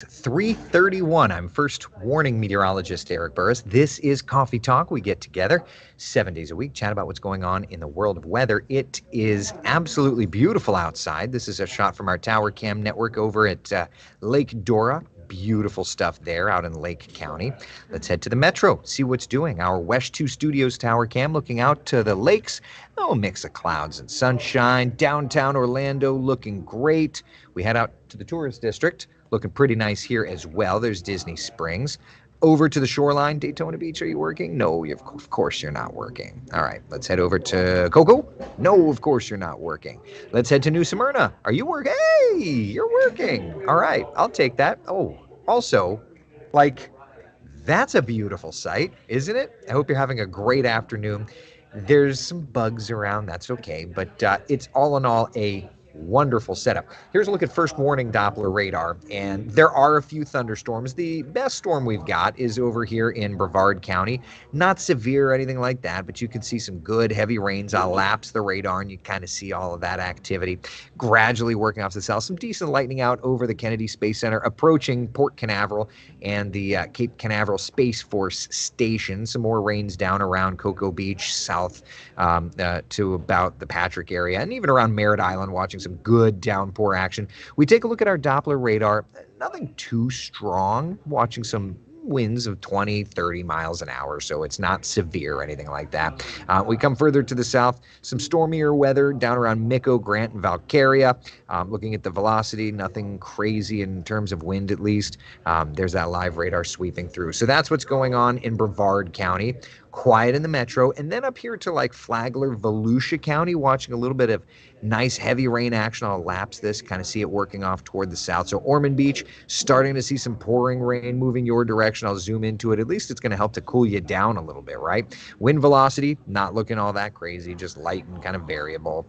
3:31. I'm first warning meteorologist Eric Burris. This is Coffee Talk. We get together 7 days a week, chat about what's going on in the world of weather. It is absolutely beautiful outside. This is a shot from our Tower Cam network over at Lake Dora. Beautiful stuff there out in Lake County. Let's head to the metro, see what's doing. Our Wesh 2 Studios Tower Cam looking out to the lakes. Oh, mix of clouds and sunshine. Downtown Orlando looking great. We head out to the tourist district. Looking pretty nice here as well. There's Disney Springs. Over to the shoreline, Daytona Beach. Are you working? No, of course you're not working. All right, let's head over to Cocoa. No, of course you're not working. Let's head to New Smyrna. Are you working? Hey, you're working. All right, I'll take that. Oh, also, that's a beautiful sight, isn't it? I hope you're having a great afternoon. There's some bugs around. That's okay, but it's all in all a wonderful setup. Here's a look at first warning Doppler radar, and there are a few thunderstorms. The best storm we've got is over here in Brevard County. Not severe or anything like that, but you can see some good heavy rains. I'll lapse the radar, and you kind of see all of that activity gradually working off the south. Some decent lightning out over the Kennedy Space Center, approaching Port Canaveral and the Cape Canaveral Space Force Station. Some more rains down around Cocoa Beach, south to about the Patrick area, and even around Merritt Island, watching some good downpour action. We take a look at our Doppler radar. Nothing too strong. Watching some winds of 20, 30 miles an hour, so it's not severe or anything like that. We come further to the south, some stormier weather down around Mico, Grant, and Valcaria. Looking at the velocity, nothing crazy in terms of wind at least. There's that live radar sweeping through. So that's what's going on in Brevard County. Quiet in the metro, and then up here to like Flagler, Volusia County, watching a little bit of nice heavy rain action. I'll lapse this, kind of see it working off toward the south. So Ormond Beach, starting to see some pouring rain moving your direction. I'll zoom into it. At least it's going to help to cool you down a little bit, right? Wind velocity, not looking all that crazy, just light and kind of variable.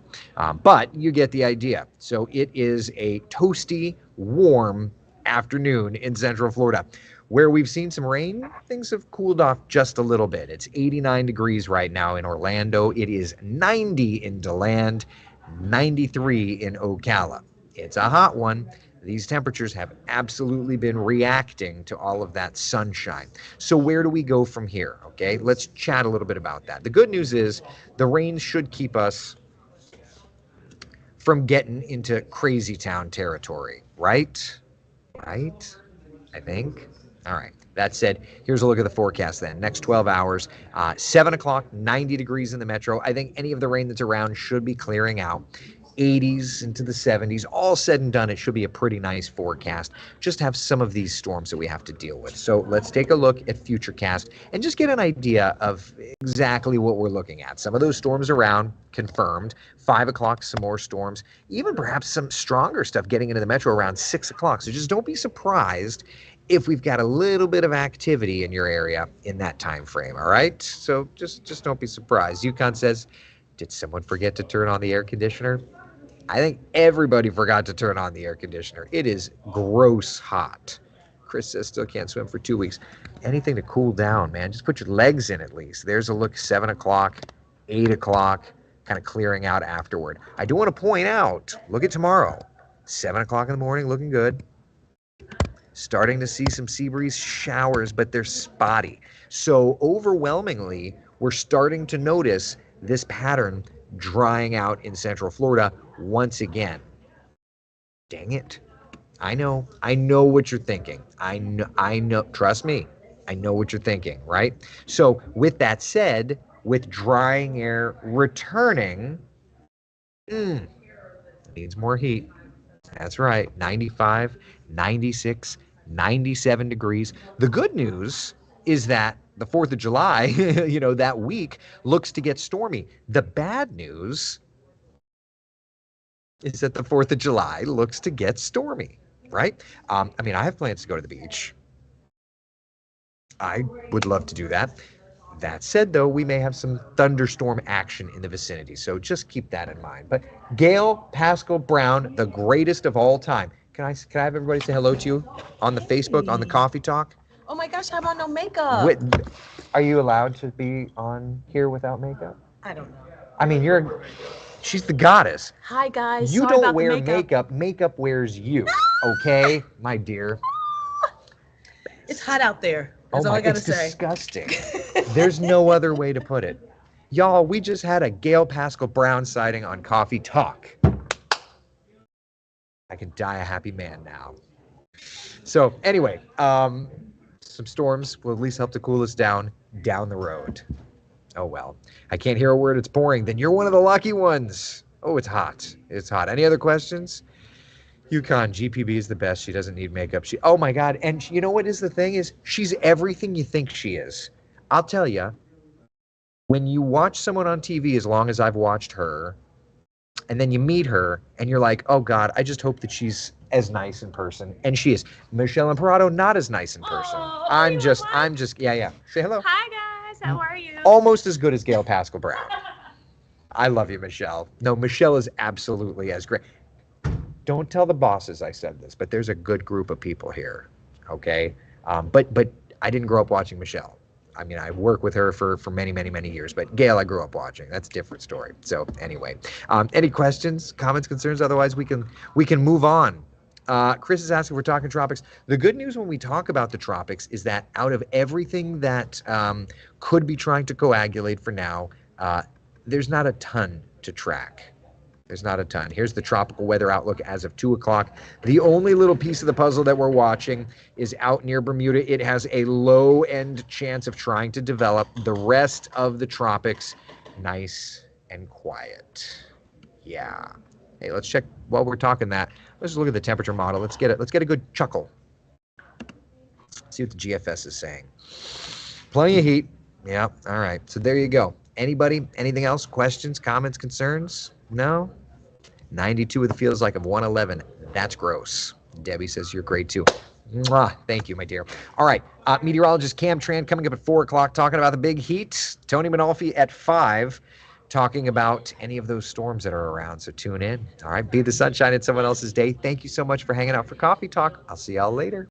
But you get the idea. So it is a toasty, warm afternoon in Central Florida. Where we've seen some rain, things have cooled off just a little bit. It's 89 degrees right now in Orlando. It is 90 in DeLand, 93 in Ocala. It's a hot one. These temperatures have absolutely been reacting to all of that sunshine. So where do we go from here? Okay, let's chat a little bit about that. The good news is the rain should keep us from getting into crazy town territory, right? Right? I think. All right. That said, here's a look at the forecast then. Next 12 hours, 7 o'clock, 90 degrees in the metro. I think any of the rain that's around should be clearing out. 80s into the 70s. All said and done, it should be a pretty nice forecast. Just have some of these storms that we have to deal with. So let's take a look at Futurecast and just get an idea of exactly what we're looking at. Some of those storms around, confirmed. 5 o'clock, some more storms. Even perhaps some stronger stuff getting into the metro around 6 o'clock. So just don't be surprised if we've got a little bit of activity in your area in that time frame, all right? So just don't be surprised. Yukon says, did someone forget to turn on the air conditioner? I think everybody forgot to turn on the air conditioner. It is gross hot. Chris says still can't swim for 2 weeks. Anything to cool down, man. Just put your legs in at least. There's a look, 7 o'clock, 8 o'clock, kind of clearing out afterward. I do want to point out, look at tomorrow. 7 o'clock in the morning, looking good. Starting to see some sea breeze showers, but they're spotty. So overwhelmingly, we're starting to notice this pattern drying out in Central Florida once again. Dang it. I know what you're thinking. I know, trust me, I know what you're thinking, right? So with that said, with drying air returning, needs more heat. That's right, 95, 96, 97 degrees. The good news is that the 4th of July, that week looks to get stormy. The bad news is that the 4th of July looks to get stormy, right? I have plans to go to the beach. I would love to do that. That said, though, we may have some thunderstorm action in the vicinity, so just keep that in mind. But Gail Pascal Brown, the greatest of all time. Can I have everybody say hello to you on the Facebook, on the Coffee Talk? Oh my gosh, I have on no makeup. Are you allowed to be on here without makeup? I don't know. She's the goddess. Hi guys. You Sorry don't about wear the makeup. makeup wears you, okay, my dear? It's hot out there. That's all I gotta it's say. Disgusting. There's no other way to put it. Y'all, we just had a Gail Pascal Brown sighting on Coffee Talk. I can die a happy man now. So anyway, some storms will at least help to cool us down the road. Oh well, I can't hear a word. It's pouring. Then you're one of the lucky ones. Oh, it's hot. It's hot. Any other questions? Yukon, GPB is the best. She doesn't need makeup. Oh my God. And you know what is the thing is? She's everything you think she is. I'll tell you, when you watch someone on TV, as long as I've watched her, and then you meet her and you're like, oh God, I just hope that she's as nice in person. And she is. Michelle Imparato, not as nice in person. I'm just, yeah. Say hello. Hi guys, how are you? Almost as good as Gail Pascal Brown. I love you, Michelle. No, Michelle is absolutely as great. Don't tell the bosses I said this, but there's a good group of people here, okay? But I didn't grow up watching Michelle. I mean, I worked with her for many, many, many years, but Gail, I grew up watching. That's a different story. So anyway, any questions, comments, concerns? Otherwise, we can move on. Chris is asking if we're talking tropics. The good news when we talk about the tropics is that out of everything that could be trying to coagulate for now, there's not a ton to track. There's not a ton. Here's the tropical weather outlook as of 2 o'clock. The only little piece of the puzzle that we're watching is out near Bermuda. It has a low-end chance of trying to develop. The rest of the tropics, nice and quiet. Yeah. Hey, let's check while we're talking that. Let's look at the temperature model. Let's get a good chuckle. See what the GFS is saying. Plenty of heat. Yeah. All right. So there you go. Anybody? Anything else? Questions, comments, concerns? No? 92 with the feels like of 111. That's gross. Debbie says you're great too. Mwah. Thank you, my dear. All right. Meteorologist Cam Tran coming up at 4 o'clock talking about the big heat. Tony Manolfi at 5 talking about any of those storms that are around. So tune in. All right. Be the sunshine in someone else's day. Thank you so much for hanging out for Coffee Talk. I'll see y'all later.